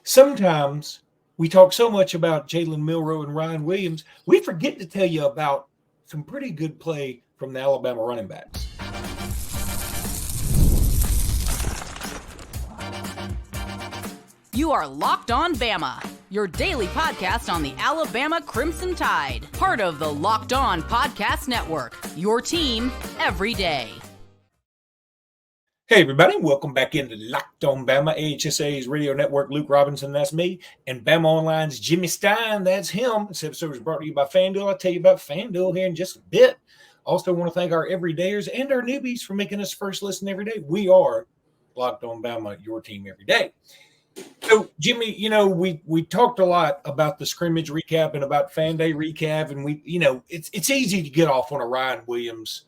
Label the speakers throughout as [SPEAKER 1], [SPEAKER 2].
[SPEAKER 1] Sometimes we talk so much about Jalen Milroe and Ryan Williams, we forget to tell you about some pretty good play from the Alabama running backs.
[SPEAKER 2] You are Locked On Bama, your daily podcast on the Alabama Crimson Tide. Part of the Locked On Podcast Network, your team every day.
[SPEAKER 1] Hey, everybody, welcome back into Locked On Bama, AHSA's radio network. Luke Robinson, that's me, and Bama Online's Jimmy Stein, that's him. This episode is brought to you by FanDuel. I'll tell you about FanDuel here in just a bit. Also want to thank our everydayers and our newbies for making us first listen every day. We are Locked On Bama, your team every day. So, Jimmy, we talked a lot about the scrimmage recap and about Fan Day recap, and it's easy to get off on a Ryan Williams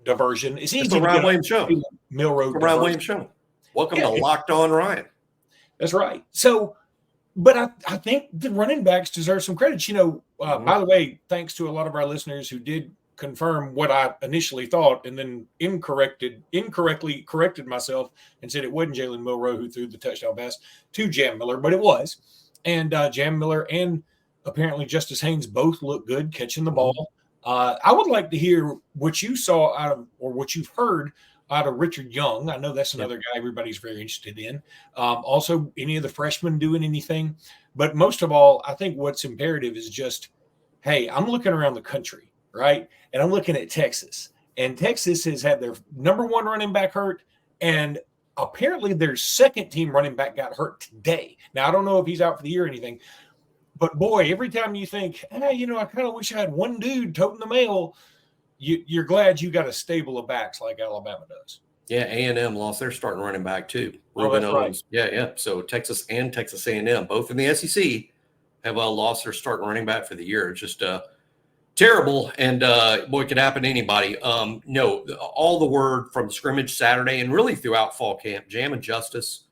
[SPEAKER 1] diversion. It's easy
[SPEAKER 3] to
[SPEAKER 1] Ryan
[SPEAKER 3] Williams show.
[SPEAKER 1] Milroe.
[SPEAKER 3] Ryan Williams show. Welcome to Locked On Ryan.
[SPEAKER 1] That's right. So, but I think the running backs deserve some credit. By the way, thanks to a lot of our listeners who did confirm what I initially thought and then incorrectly corrected myself and said it wasn't Jalen Milroe who threw the touchdown pass to Jam Miller, but it was. And Jam Miller and apparently Justice Haynes both look good catching the ball. I would like to hear what you saw or what you've heard out of Richard Young. I know that's another guy everybody's very interested in. Also, any of the freshmen doing anything. But most of all, I think what's imperative is just, hey, I'm looking around the country, right? And I'm looking at Texas. And Texas has had their number one running back hurt, and apparently their second team running back got hurt today. Now, I don't know if he's out for the year or anything, but boy, every time you think, I kind of wish I had one dude toting the mail, you're glad you got a stable of backs like Alabama does.
[SPEAKER 3] Yeah, A&M lost their starting running back too.
[SPEAKER 1] Ruben Owens.
[SPEAKER 3] Right. Yeah. So Texas and Texas A&M, both in the SEC, have lost their starting running back for the year. It's just terrible, and boy, it could happen to anybody. No, all the word from scrimmage Saturday and really throughout fall camp, Jam and Justice.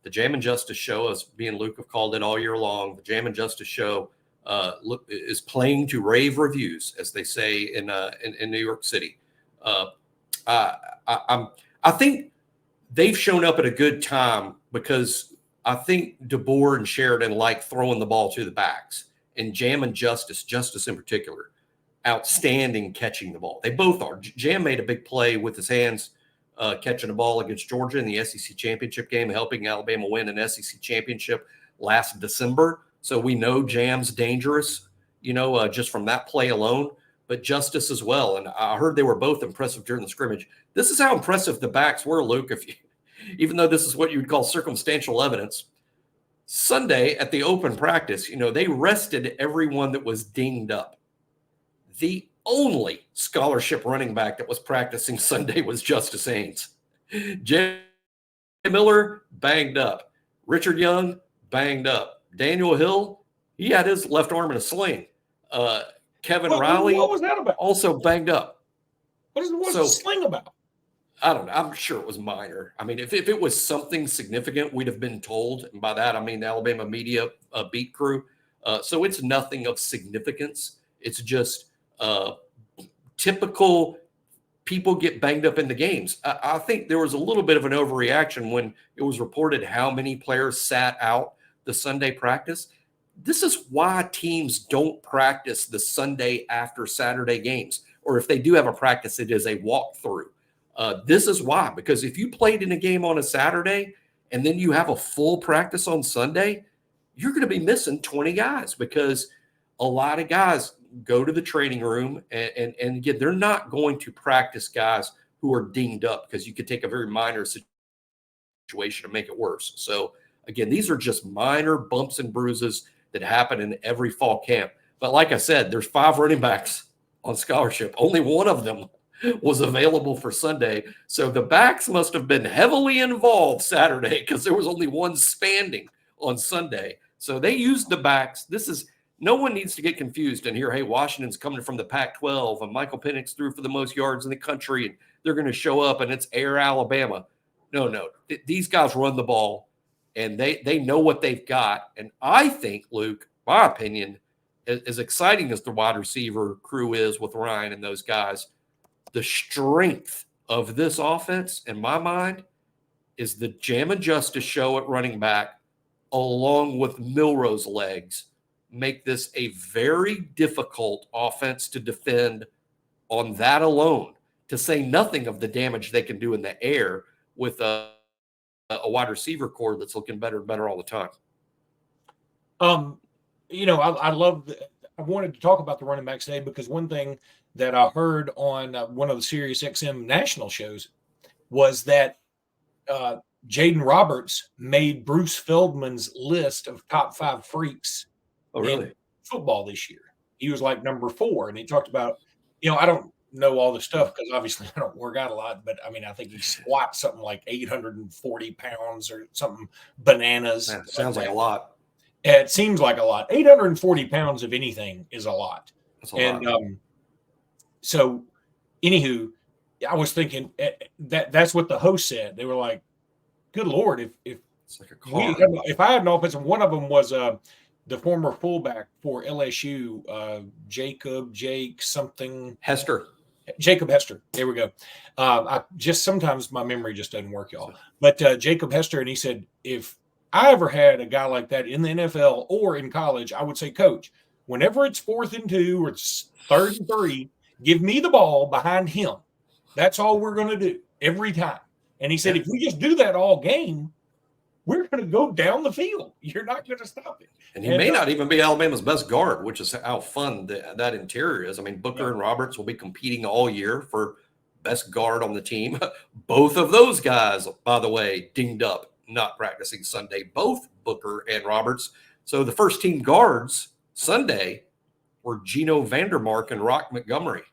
[SPEAKER 3] The Jam and Justice show, as me and Luke have called it all year long, the Jam and Justice show is playing to rave reviews, as they say in New York City. I think they've shown up at a good time because I think DeBoer and Sheridan like throwing the ball to the backs, and Jam and Justice in particular, outstanding catching the ball. They both are. Jam made a big play with his hands. Catching the ball against Georgia in the SEC championship game, helping Alabama win an SEC championship last December. So we know Jam's dangerous, just from that play alone, but Justice as well. And I heard they were both impressive during the scrimmage. This is how impressive the backs were, Luke, even though this is what you would call circumstantial evidence. Sunday at the open practice, they rested everyone that was dinged up. The only scholarship running back that was practicing Sunday was Justice Haynes. Jay Miller, banged up. Richard Young, banged up. Daniel Hill, he had his left arm in a sling. Kevin Riley,
[SPEAKER 1] what was that about?
[SPEAKER 3] Also banged up.
[SPEAKER 1] What was the sling about?
[SPEAKER 3] I don't know. I'm sure it was minor. I mean, if it was something significant, we'd have been told. And by that, I mean the Alabama media beat crew. So it's nothing of significance. It's just typical people get banged up in the games. I think there was a little bit of an overreaction when it was reported how many players sat out the Sunday practice. This is why teams don't practice the Sunday after Saturday games, or if they do have a practice, it is a walkthrough. This is why, because if you played in a game on a Saturday and then you have a full practice on Sunday, you're going to be missing 20 guys because a lot of guys go to the training room and again, they're not going to practice guys who are dinged up because you could take a very minor situation and make it worse. So again, these are just minor bumps and bruises that happen in every fall camp. But like I said, there's 5 running backs on scholarship. Only one of them was available for Sunday. So the backs must have been heavily involved Saturday because there was only one standing on Sunday. So they used the backs. No one needs to get confused and hear, hey, Washington's coming from the Pac-12 and Michael Penix threw for the most yards in the country and they're going to show up and it's Air Alabama. No. These guys run the ball and they know what they've got. And I think, Luke, my opinion, as exciting as the wide receiver crew is with Ryan and those guys, the strength of this offense, in my mind, is the Jam and Justice show at running back along with Milroe's legs, make this a very difficult offense to defend on that alone, to say nothing of the damage they can do in the air with a wide receiver core that's looking better and better all the time.
[SPEAKER 1] I love I wanted to talk about the running backs today because one thing that I heard on one of the Sirius XM national shows was that Jaden Roberts made Bruce Feldman's list of top 5 freaks in football this year. He was like number 4, and he talked about, I don't know all the stuff because obviously I don't work out a lot, but I mean, I think he squats something like 840 pounds or something bananas.
[SPEAKER 3] That sounds like a lot.
[SPEAKER 1] It seems like a lot. 840 pounds of anything is a lot.
[SPEAKER 3] That's a lot.
[SPEAKER 1] So anywho, I was thinking that's what the host said. They were like, good Lord, if
[SPEAKER 3] it's like a car.
[SPEAKER 1] If I had an offensive, one of them was the former fullback for LSU, Jacob Hester. There we go. I just sometimes my memory just doesn't work, y'all. But Jacob Hester, and he said, if I ever had a guy like that in the NFL or in college, I would say, Coach, whenever it's 4th and 2 or it's 3rd and 3, give me the ball behind him. That's all we're going to do every time. And he said, if we just do that all game, we're going to go down the field. You're not going to stop it.
[SPEAKER 3] And he may not even be Alabama's best guard, which is how fun that interior is. I mean, Booker and Roberts will be competing all year for best guard on the team. Both of those guys, by the way, dinged up, not practicing Sunday, both Booker and Roberts. So the first team guards Sunday were Geno Vandermark and Rock Montgomery.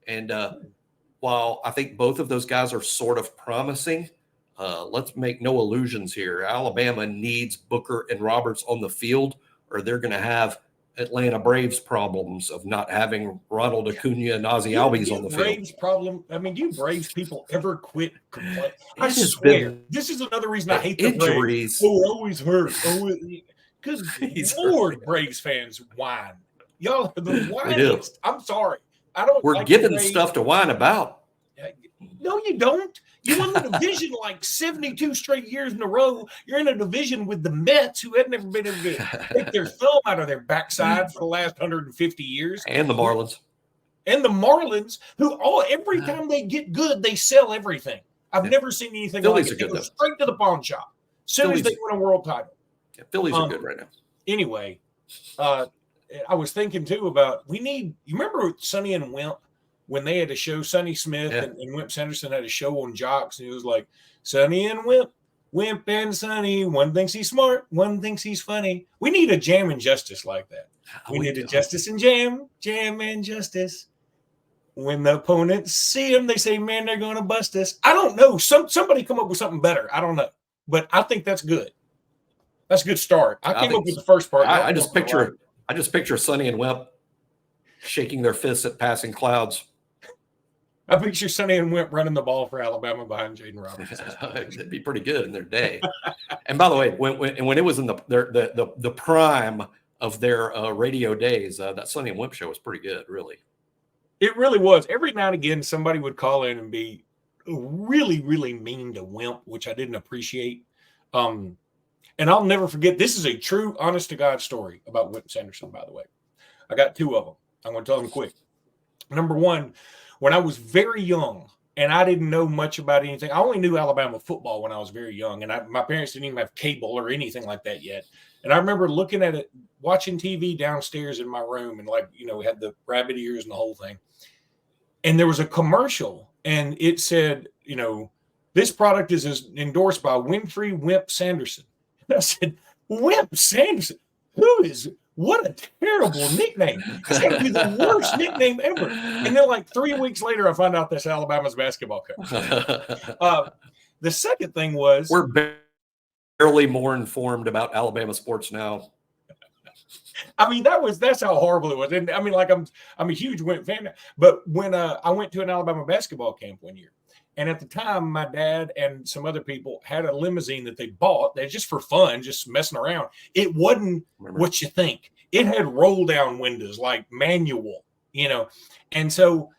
[SPEAKER 3] And while I think both of those guys are sort of promising, let's make no illusions here. Alabama needs Booker and Roberts on the field, or they're going to have Atlanta Braves problems of not having Ronald Acuna and Ozzie Albies on the
[SPEAKER 1] Braves
[SPEAKER 3] field.
[SPEAKER 1] Problem. I mean, do you Braves people ever quit complaining? I swear, this is another reason I hate the
[SPEAKER 3] injuries.
[SPEAKER 1] Braves. Oh, always hurt. Good Lord, Braves fans whine. Y'all are the whiniest. I'm sorry. I don't.
[SPEAKER 3] We're given stuff to whine about.
[SPEAKER 1] No, you don't. You won the division like 72 straight years in a row. You're in a division with the Mets, who had never been able to take their thumb out of their backside for the last 150 years.
[SPEAKER 3] And the Marlins.
[SPEAKER 1] And the Marlins, who every time they get good, they sell everything. I've never seen anything like it. They go straight to the pawn shop as soon as they win a world title.
[SPEAKER 3] Yeah, Phillies are good right now.
[SPEAKER 1] Anyway, I was thinking too about you remember Sonny and Wimp? When they had a show, Sonny Smith and Wimp Sanderson had a show on Jocks, and he was like, Sonny and Wimp and Sonny, one thinks he's smart, one thinks he's funny. We need a Jam and Justice like that. We need a Justice and Jam and Justice. When the opponents see him, they say, man, they're going to bust us. I don't know. Somebody come up with something better. I don't know. But I think that's good. That's a good start. I came up with the first part.
[SPEAKER 3] I just picture Sonny and Wimp shaking their fists at passing clouds.
[SPEAKER 1] I picture Sonny and Wimp running the ball for Alabama behind Jaden Roberts.
[SPEAKER 3] That'd be pretty good in their day. And by the way, when it was in the prime of their radio days, that Sonny and Wimp show was pretty good, really.
[SPEAKER 1] It really was. Every now and again, somebody would call in and be really, really mean to Wimp, which I didn't appreciate. And I'll never forget. This is a true, honest to God story about Wimp Sanderson, by the way. I got 2 of them. I'm going to tell them quick. Number one, when I was very young and I didn't know much about anything, I only knew Alabama football when I was very young. And my parents didn't even have cable or anything like that yet. And I remember looking at it, watching TV downstairs in my room, and we had the rabbit ears and the whole thing. And there was a commercial, and it said, this product is endorsed by Winfrey Wimp Sanderson. And I said, Wimp Sanderson? What a terrible nickname. It's got to be the worst nickname ever. And then like 3 weeks later, I found out that's Alabama's basketball coach. The second thing was,
[SPEAKER 3] we're barely more informed about Alabama sports now.
[SPEAKER 1] I mean, that's how horrible it was. And I mean, like I'm a huge Wimp fan. But when I went to an Alabama basketball camp one year, and at the time, my dad and some other people had a limousine that they bought. They're just for fun, just messing around. It wasn't what you think. It had roll down windows, like manual, And so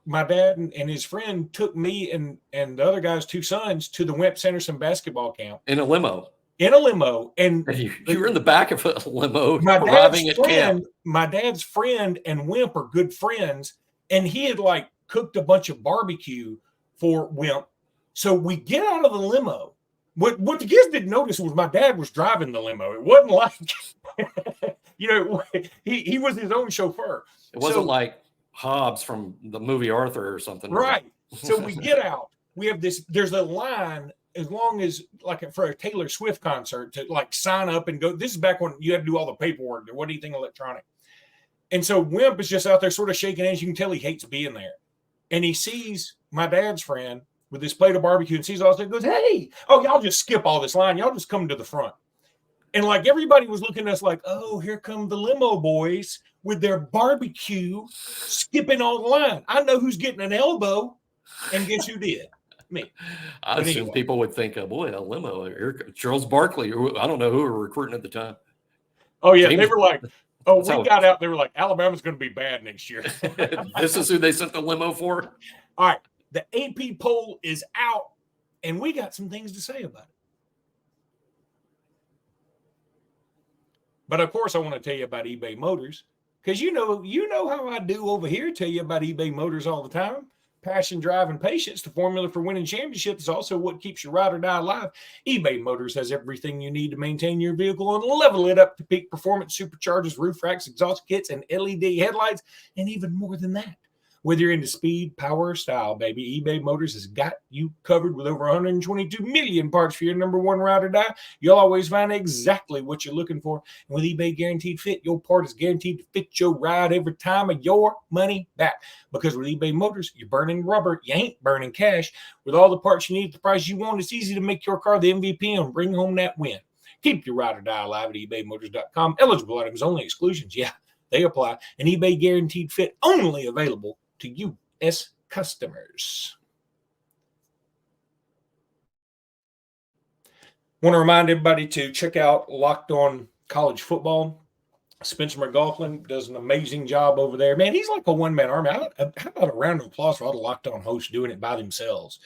[SPEAKER 1] my dad and his friend took me and the other guy's 2 sons to the Wimp Sanderson basketball camp.
[SPEAKER 3] In a limo.
[SPEAKER 1] in a limo, and
[SPEAKER 3] You were in the back of a limo
[SPEAKER 1] my
[SPEAKER 3] arriving at camp.
[SPEAKER 1] My dad's friend and Wimp are good friends, and he had like cooked a bunch of barbecue for Wimp. So we get out of the limo. What the kids didn't notice was my dad was driving the limo. It wasn't like, he was his own chauffeur.
[SPEAKER 3] It wasn't like Hobbs from the movie Arthur or something.
[SPEAKER 1] Right. So we get out. We have there's a line as long as like for a Taylor Swift concert to like sign up and go. This is back when you had to do all the paperwork. There wasn't anything electronic. And so Wimp is just out there sort of shaking hands. You can tell he hates being there. And he sees my dad's friend with this plate of barbecue and sees all this and goes, hey, y'all just skip all this line. Y'all just come to the front. And like everybody was looking at us like, oh, here come the limo boys with their barbecue skipping all the line. I know who's getting an elbow. And guess who did? Me.
[SPEAKER 3] I assume people would think, boy, a limo. Here, Charles Barkley. I don't know who we were recruiting at the time.
[SPEAKER 1] Oh, yeah. They were like, we got out. They were like, Alabama's going to be bad next year.
[SPEAKER 3] This is who they sent the limo for?
[SPEAKER 1] All right. The AP poll is out, and we got some things to say about it. But, of course, I want to tell you about eBay Motors because you know how I do over here, tell you about eBay Motors all the time. Passion, drive, and patience, the formula for winning championships, is also what keeps your ride or die alive. eBay Motors has everything you need to maintain your vehicle and level it up to peak performance, superchargers, roof racks, exhaust kits, and LED headlights, and even more than that. Whether you're into speed, power, or style, baby, eBay Motors has got you covered with over 122 million parts for your number one ride or die. You'll always find exactly what you're looking for. And with eBay Guaranteed Fit, your part is guaranteed to fit your ride every time of your money back. Because with eBay Motors, you're burning rubber. You ain't burning cash. With all the parts you need at the price you want, it's easy to make your car the MVP and bring home that win. Keep your ride or die alive at ebaymotors.com. Eligible items only. Exclusions, yeah, they apply. And eBay Guaranteed Fit only available to U.S. customers. Want to remind everybody to check out Locked On College Football. Spencer McLaughlin does an amazing job over there. Man, he's like a one-man army. How about a round of applause for all the Locked On hosts doing it by themselves?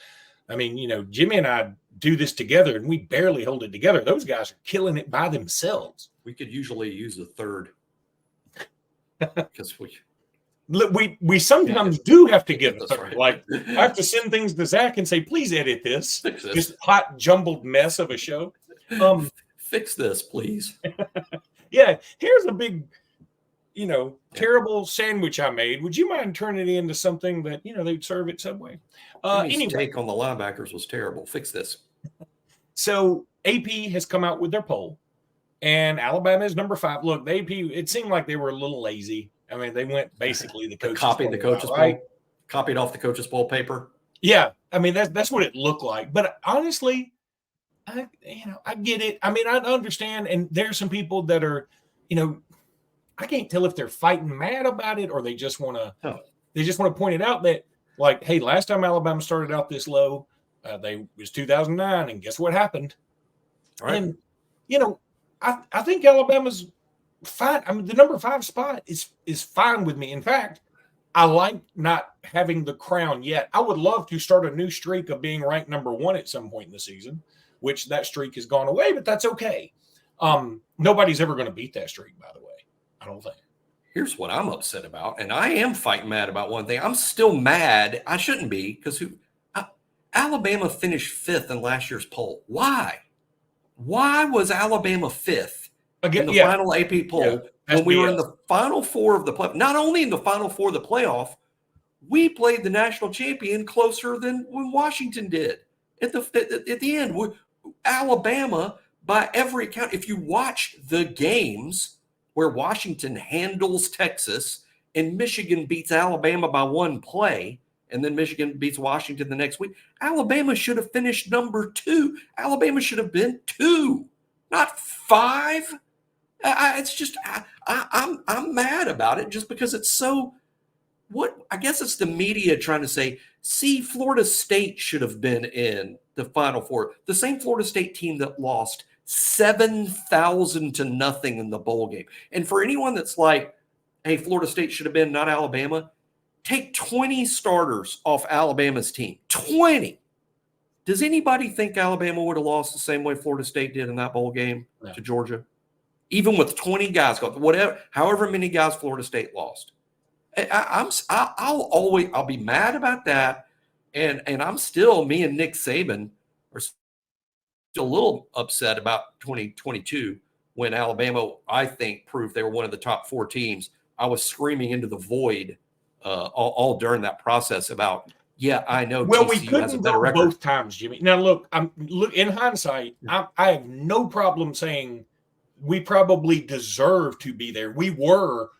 [SPEAKER 1] I mean, Jimmy and I do this together, and we barely hold it together. Those guys are killing it by themselves.
[SPEAKER 3] We could usually use a third because
[SPEAKER 1] we sometimes do have to get a third.
[SPEAKER 3] Right.
[SPEAKER 1] Like, I have to send things to Zach and say, please edit this. This hot, jumbled mess of a show.
[SPEAKER 3] Fix this, please.
[SPEAKER 1] Yeah, here's a big, terrible sandwich I made. Would you mind turning it into something that, they'd serve at Subway?
[SPEAKER 3] Anyway, take on the linebackers was terrible. Fix this.
[SPEAKER 1] So AP has come out with their poll, and Alabama is number 5. Look, the AP, it seemed like they were a little lazy. I mean, they went basically the coaches
[SPEAKER 3] copied the coaches poll, right? Copied off the coaches poll paper.
[SPEAKER 1] Yeah, I mean that's what it looked like. But honestly, I get it. I mean, I understand. And there's some people that are, I can't tell if they're fighting mad about it or they just want to point it out that, like, hey, last time Alabama started out this low, it was 2009, and guess what happened?
[SPEAKER 3] Right.
[SPEAKER 1] And I think Alabama's fine. I mean, the number 5 spot is fine with me. In fact, I like not having the crown yet. I would love to start a new streak of being ranked number 1 at some point in the season, which that streak has gone away, but that's okay. Nobody's ever going to beat that streak, by the way. I don't think.
[SPEAKER 3] Here's what I'm upset about, and I am fighting mad about one thing. I'm still mad. I shouldn't be, because Alabama finished 5th in last year's poll. Why? Why was Alabama 5th? In the final AP poll, when we were in the Final Four of the playoff? Not only in the Final Four of the playoff, we played the national champion closer than when Washington did. At the end, Alabama, by every count, if you watch the games where Washington handles Texas and Michigan beats Alabama by 1 play, and then Michigan beats Washington the next week, Alabama should have finished number 2. Alabama should have been 2, not 5. It's just I'm mad about it just because it's so. What I guess it's the media trying to say. See, Florida State should have been in the Final Four. The same Florida State team that lost 7,000 to nothing in the bowl game. And for anyone that's like, "Hey, Florida State should have been, not Alabama," take 20 starters off Alabama's team. 20. Does anybody think Alabama would have lost the same way Florida State did in that bowl game to Georgia? Even with 20 guys, however many guys Florida State lost. I'll be mad about that. And I'm still, me and Nick Saban are still a little upset about 2022 when Alabama, I think, proved they were one of the top 4 teams. I was screaming into the void all during that process about, I know TCU has a better record.
[SPEAKER 1] Both times, Jimmy. Now, look, in hindsight, I have no problem saying we probably deserve to be there. We were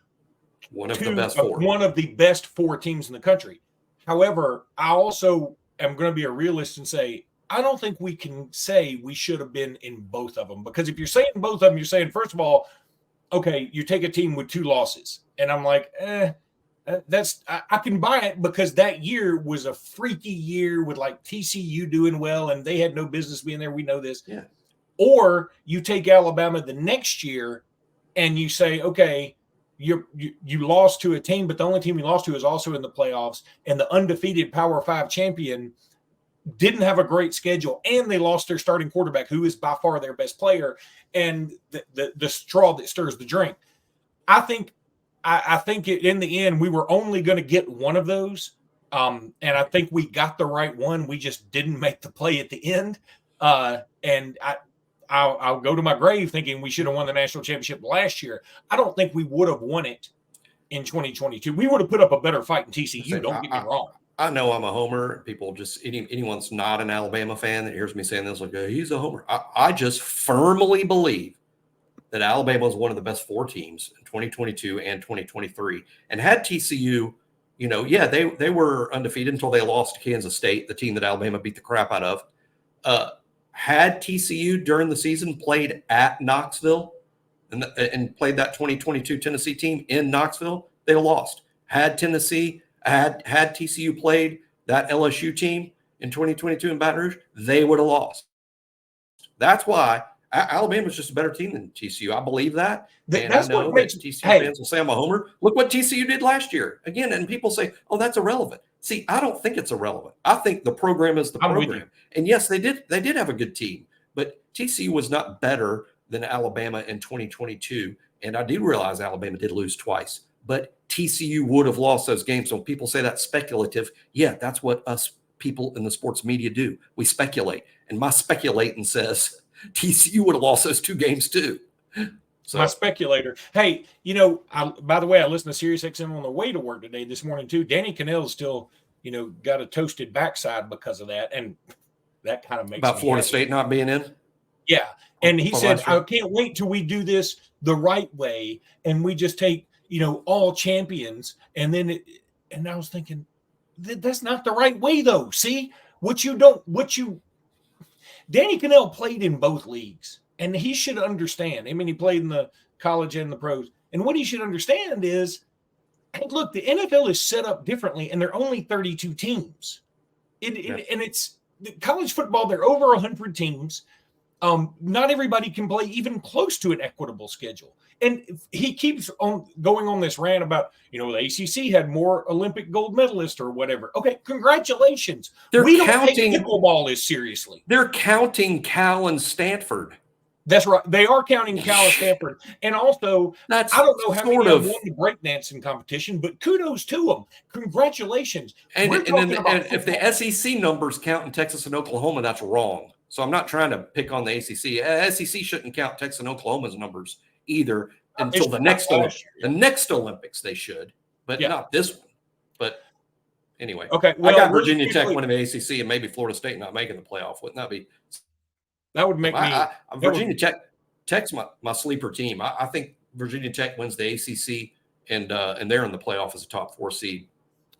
[SPEAKER 1] one of the best 4 teams in the country. However, I also am going to be a realist and say, I don't think we can say we should have been in both of them. Because if you're saying both of them, you're saying, first of all, okay, you take a team with 2 losses. And I'm like, I can buy it because that year was a freaky year with like TCU doing well and they had no business being there. We know this.
[SPEAKER 3] Yeah.
[SPEAKER 1] Or you take Alabama the next year and you say, okay, you lost to a team, but the only team you lost to is also in the playoffs, and the undefeated Power 5 champion didn't have a great schedule, and they lost their starting quarterback, who is by far their best player, and the straw that stirs the drink. I think in the end we were only going to get one of those, and I think we got the right one. We just didn't make the play at the end, and I'll go to my grave thinking we should have won the national championship last year. I don't think we would have won it in 2022. We would have put up a better fight in TCU. Don't get me wrong.
[SPEAKER 3] I know I'm a homer. People just anyone's not an Alabama fan that hears me saying this like, he's a homer. I just firmly believe that Alabama is one of the best 4 teams in 2022 and 2023. And had TCU, they were undefeated until they lost to Kansas State, the team that Alabama beat the crap out of. Had TCU during the season played at Knoxville and played that 2022 Tennessee team in Knoxville, they lost. Had TCU played that LSU team in 2022 in Baton Rouge, they would have lost. That's why Alabama's just a better team than TCU. I believe that. And I know that TCU fans will say I'm a homer. Look what TCU did last year. Again, and people say, oh, that's irrelevant. See, I don't think it's irrelevant. I think the program is the program. And yes, they did have a good team, but TCU was not better than Alabama in 2022. And I do realize Alabama did lose twice, but TCU would have lost those games. So when people say that's speculative, that's what us people in the sports media do. We speculate. And my speculating says TCU would have lost those 2 games too. So
[SPEAKER 1] my speculator. Hey, by the way, I listened to SiriusXM on the way to work today this morning too. Danny Cannell's still, got a toasted backside because of that. And that kind of makes
[SPEAKER 3] about Florida State not being in.
[SPEAKER 1] Yeah. And he said, I can't wait till we do this the right way. And we just take, all champions. And then, and I was thinking, that's not the right way though. See Danny Cannell played in both leagues. And he should understand. I mean, he played in the college and the pros. And what he should understand is, hey, look, the NFL is set up differently, and there are only 32 teams. And it's college football, there are over 100 teams. Not everybody can play even close to an equitable schedule. And he keeps on going on this rant about, the ACC had more Olympic gold medalists or whatever. Okay, congratulations. We don't take pickleball as seriously.
[SPEAKER 3] They're counting Cal and Stanford.
[SPEAKER 1] That's right. They are counting Cal and Stanford. And also, I don't know how many have won the breakdancing competition, but kudos to them. Congratulations.
[SPEAKER 3] And if the SEC numbers count in Texas and Oklahoma, that's wrong. So I'm not trying to pick on the ACC. SEC shouldn't count Texas and Oklahoma's numbers either until the next Olympics. They should, but not this one. But anyway,
[SPEAKER 1] okay.
[SPEAKER 3] Well, I got Virginia Tech winning the ACC and maybe Florida State not making the playoff. Wouldn't that be?
[SPEAKER 1] That would make me.
[SPEAKER 3] Virginia Tech's my sleeper team. I think Virginia Tech wins the ACC and they're in the playoff as a top 4 seed.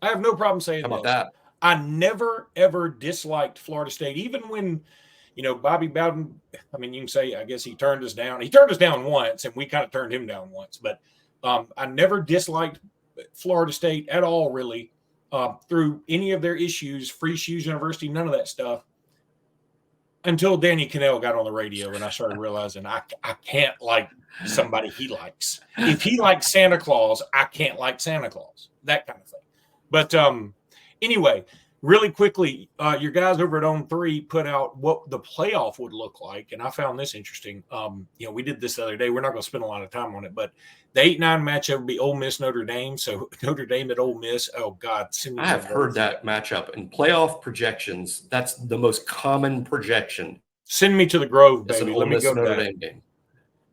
[SPEAKER 1] I have no problem saying
[SPEAKER 3] How about that?
[SPEAKER 1] I never ever disliked Florida State, even when Bobby Bowden. I mean, you can say I guess he turned us down. He turned us down once, and we kind of turned him down once. But I never disliked Florida State at all, really, through any of their issues, Free Shoes University, none of that stuff. Until Danny Cannell got on the radio and I started realizing I can't like somebody he likes. If he likes Santa Claus, I can't like Santa Claus, that kind of thing. But anyway, Really quickly, your guys over at On 3 put out what the playoff would look like, and I found this interesting. We did this the other day. We're not going to spend a lot of time on it, but the 8-9 matchup would be Ole Miss Notre Dame. So Notre Dame at Ole Miss. Oh God,
[SPEAKER 3] I have heard that matchup in playoff projections. That's the most common projection.
[SPEAKER 1] Send me to the Grove,
[SPEAKER 3] It's
[SPEAKER 1] baby.
[SPEAKER 3] an
[SPEAKER 1] Let
[SPEAKER 3] Ole
[SPEAKER 1] me
[SPEAKER 3] Miss
[SPEAKER 1] go to
[SPEAKER 3] Notre
[SPEAKER 1] that.
[SPEAKER 3] Dame game.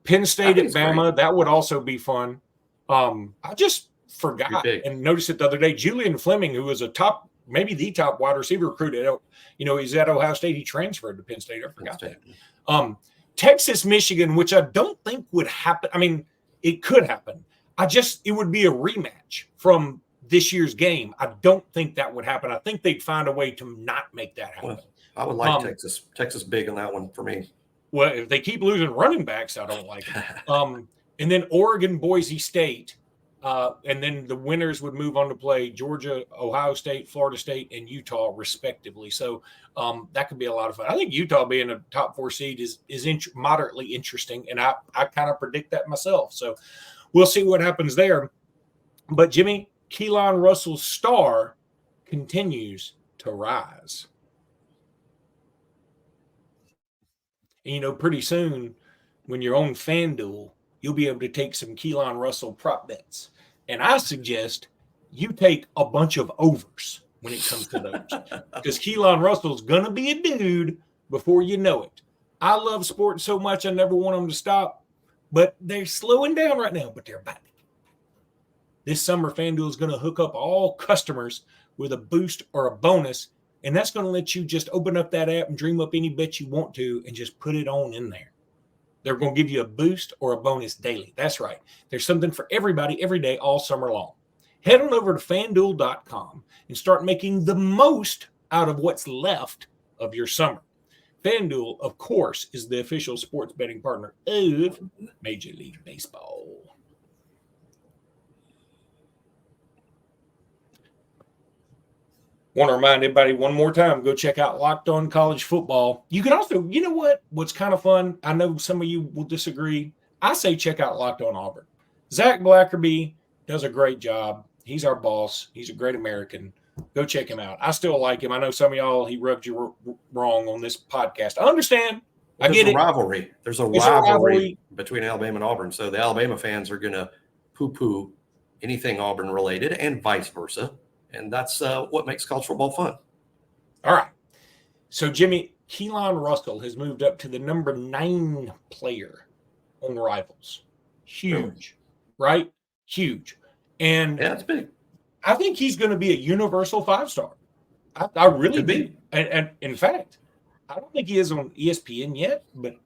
[SPEAKER 1] Penn State at
[SPEAKER 3] it's
[SPEAKER 1] Bama.
[SPEAKER 3] great.
[SPEAKER 1] That would also be fun. I just forgot and noticed it the other day. Julian Fleming, who was maybe the top wide receiver recruit he's at Ohio State. He transferred to Penn State. I forgot that. Texas, Michigan, which I don't think would happen. I mean, it could happen. It would be a rematch from this year's game. I don't think that would happen. I think they'd find a way to not make that happen.
[SPEAKER 3] Well, I would like Texas. Texas big on that one for me.
[SPEAKER 1] Well, if they keep losing running backs, I don't like it. And then Oregon, Boise State. And then the winners would move on to play Georgia, Ohio State, Florida State, and Utah, respectively. So that could be a lot of fun. I think Utah being a top 4 seed is moderately interesting, and I kind of predict that myself. So we'll see what happens there. But, Jimmy, Keelon Russell's star continues to rise. And, pretty soon when you're on FanDuel, you'll be able to take some Keelon Russell prop bets. And I suggest you take a bunch of overs when it comes to those. Because Keelon Russell's going to be a dude before you know it. I love sports so much, I never want them to stop. But they're slowing down right now, but they're back. This summer, FanDuel is going to hook up all customers with a boost or a bonus. And that's going to let you just open up that app and dream up any bet you want to and just put it on in there. They're going to give you a boost or a bonus daily. That's right. There's something for everybody every day all summer long. Head on over to FanDuel.com and start making the most out of what's left of your summer. FanDuel, of course, is the official sports betting partner of Major League Baseball. Want to remind everybody one more time, go check out Locked On College Football. You can also, what's kind of fun? I know some of you will disagree. I say check out Locked On Auburn. Zach Blackerby does a great job. He's our boss. He's a great American. Go check him out. I still like him. I know some of y'all, he rubbed you wrong on this podcast. I understand. I get it.
[SPEAKER 3] Rivalry. There's a rivalry between Alabama and Auburn. So the Alabama fans are going to poo-poo anything Auburn related and vice versa. And that's what makes college football fun.
[SPEAKER 1] All right. So, Jimmy, Keelon Russell has moved up to the number 9 player on Rivals. Huge, right? Huge. And
[SPEAKER 3] yeah, it's big.
[SPEAKER 1] I think he's going to be a universal 5-star. I really do. And in fact, I don't think he is on ESPN yet, but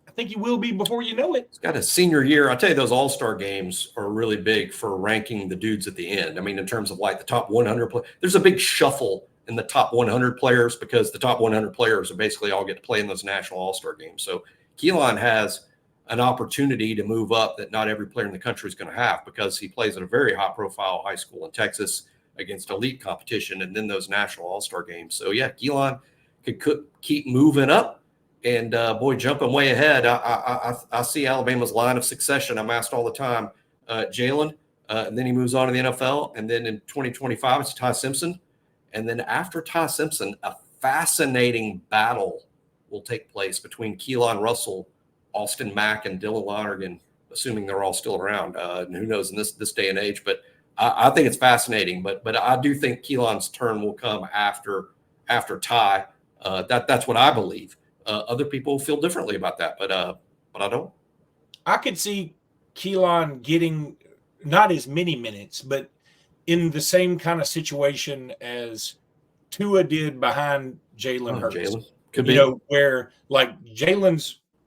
[SPEAKER 1] I think he will be before you know it.
[SPEAKER 3] He's got a senior year. I tell you, those all-star games are really big for ranking the dudes at the end. I mean, in terms of like the top 100 there's a big shuffle in the top 100 players because the top 100 players are basically all get to play in those national all-star games. So Keelon has an opportunity to move up that not every player in the country is going to have because he plays at a very high-profile high school in Texas against elite competition and then those national all-star games. So, yeah, Keelon could keep moving up. And, jumping way ahead, I see Alabama's line of succession. I'm asked all the time, Jalen, and then he moves on to the NFL. And then in 2025, it's Ty Simpson. And then after Ty Simpson, a fascinating battle will take place between Keelon Russell, Austin Mack, and Dylan Lonergan, assuming they're all still around. And who knows in this day and age. But I think it's fascinating. But I do think Keelon's turn will come after Ty. That's what I believe. Other people feel differently about that, but I don't.
[SPEAKER 1] I could see Keelon getting not as many minutes, but in the same kind of situation as Tua did behind Jalen Hurts.
[SPEAKER 3] Jalen could be,
[SPEAKER 1] where like Jalen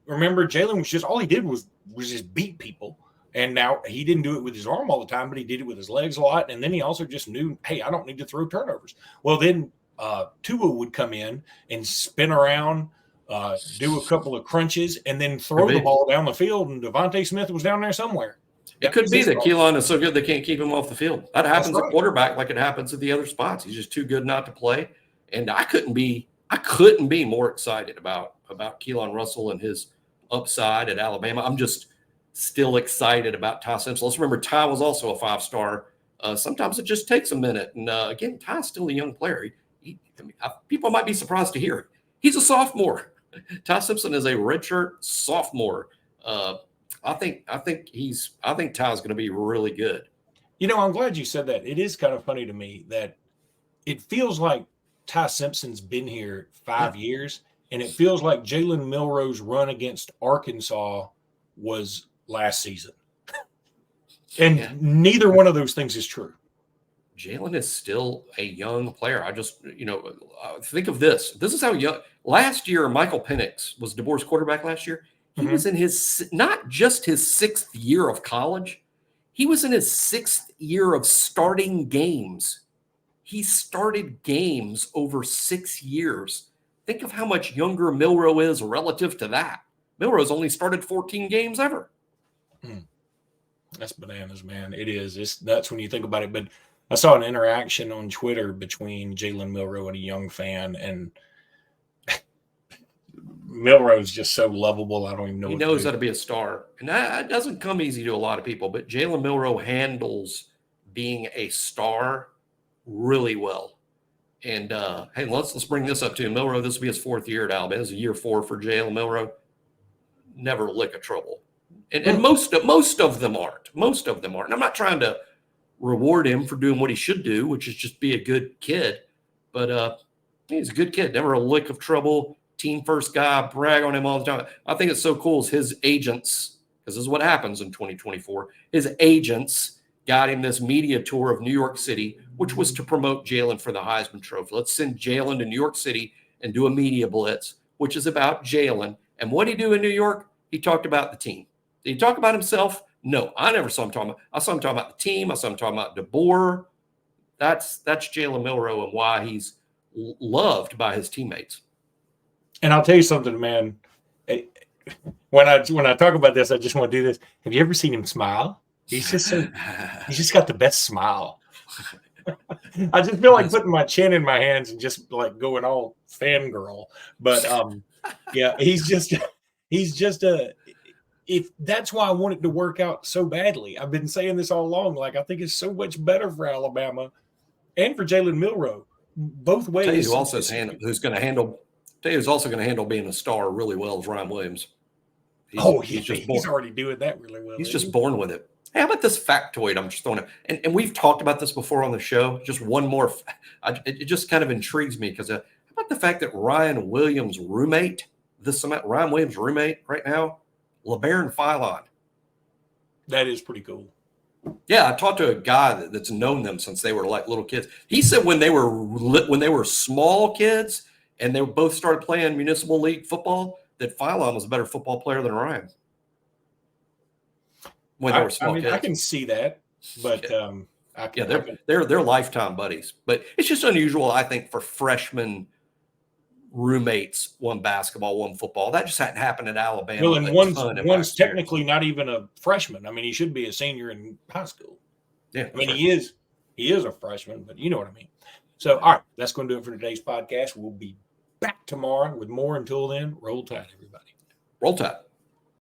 [SPEAKER 1] was just all he did was just beat people, and now he didn't do it with his arm all the time, but he did it with his legs a lot, and then he also just knew, hey, I don't need to throw turnovers. Well, then Tua would come in and spin around. Do a couple of crunches and then throw the ball down the field, and Devontae Smith was down there somewhere.
[SPEAKER 3] It could be that Keelon is so good they can't keep him off the field. That happens at quarterback like it happens at the other spots. He's just too good not to play. And I couldn't be more excited about Keelon Russell and his upside at Alabama. I'm just still excited about Ty Simpson. Let's remember Ty was also a 5-star. Sometimes it just takes a minute. And again, Ty's still a young player. People might be surprised to hear it. He's a sophomore. Ty Simpson is a redshirt sophomore. I think Ty's going to be really good.
[SPEAKER 1] I'm glad you said that. It is kind of funny to me that it feels like Ty Simpson's been here 5 years, and it feels like Jalen Milroe's run against Arkansas was last season. And neither one of those things is true.
[SPEAKER 3] Jalen is still a young player. I just, think of this. This is how young. Last year, Michael Penix was DeBoer's quarterback last year. He was in not just his 6th year of college. He was in his 6th year of starting games. He started games over 6 years. Think of how much younger Milroe is relative to that. Milroe's only started 14 games ever.
[SPEAKER 1] That's bananas, man. It is. It's nuts when you think about it. But I saw an interaction on Twitter between Jalen Milroe and a young fan, and Milroe's just so lovable. I don't even know.
[SPEAKER 3] He knows how to be a star, and that doesn't come easy to a lot of people. But Jalen Milroe handles being a star really well. And hey, let's bring this up too. Milroe, this will be his 4th year at Alabama. This is year 4 for Jalen Milroe. Never a lick of trouble. And most of them aren't. Most of them aren't. And I'm not trying to reward him for doing what he should do, which is just be a good kid. But he's a good kid. Never a lick of trouble. Team first guy. Brag on him all the time. I think it's so cool is his agents, because this is what happens in 2024. His agents got him this media tour of New York City, which was to promote Jalen for the Heisman Trophy. Let's send Jalen to New York City and do a media blitz, which is about Jalen. And what did he do in New York? He talked about the team. Did he talk about himself? No, I never saw him talking about. I saw him talking about the team. I saw him talking about DeBoer. That's Jalen Milroe and why he's loved by his teammates.
[SPEAKER 1] And I'll tell you something, man. When I talk about this, I just want to do this. Have you ever seen him smile? He's just got the best smile. I just feel like putting my chin in my hands and just like going all fangirl. But yeah, he's just if that's why I want it to work out so badly. I've been saying this all along. Like, I think it's so much better for Alabama and for Jalen Milroe, both ways.
[SPEAKER 3] Tell you who's also going to handle being a star really well is Ryan Williams.
[SPEAKER 1] He's already doing that really well.
[SPEAKER 3] He's just born with it. Hey, how about this factoid I'm just throwing out? And we've talked about this before on the show. Just one more. It just kind of intrigues me because how about the fact that Ryan Williams' roommate right now, LeBaron Philon.
[SPEAKER 1] That is pretty cool.
[SPEAKER 3] Yeah, I talked to a guy that's known them since they were like little kids. He said when they were small kids and they both started playing municipal league football, that Philon was a better football player than Ryan. When they were small kids.
[SPEAKER 1] I can see that, but
[SPEAKER 3] they're lifetime buddies. But it's just unusual, I think, for freshmen roommates, one basketball, one football. That just hadn't happened at Alabama.
[SPEAKER 1] Well, and one's technically not even a freshman. I mean, he should be a senior in high school.
[SPEAKER 3] Yeah,
[SPEAKER 1] I mean, he is a freshman, but you know what I mean. So, all right, that's going to do it for today's podcast. We'll be back tomorrow with more. Until then, roll tide, everybody.
[SPEAKER 3] Roll tide.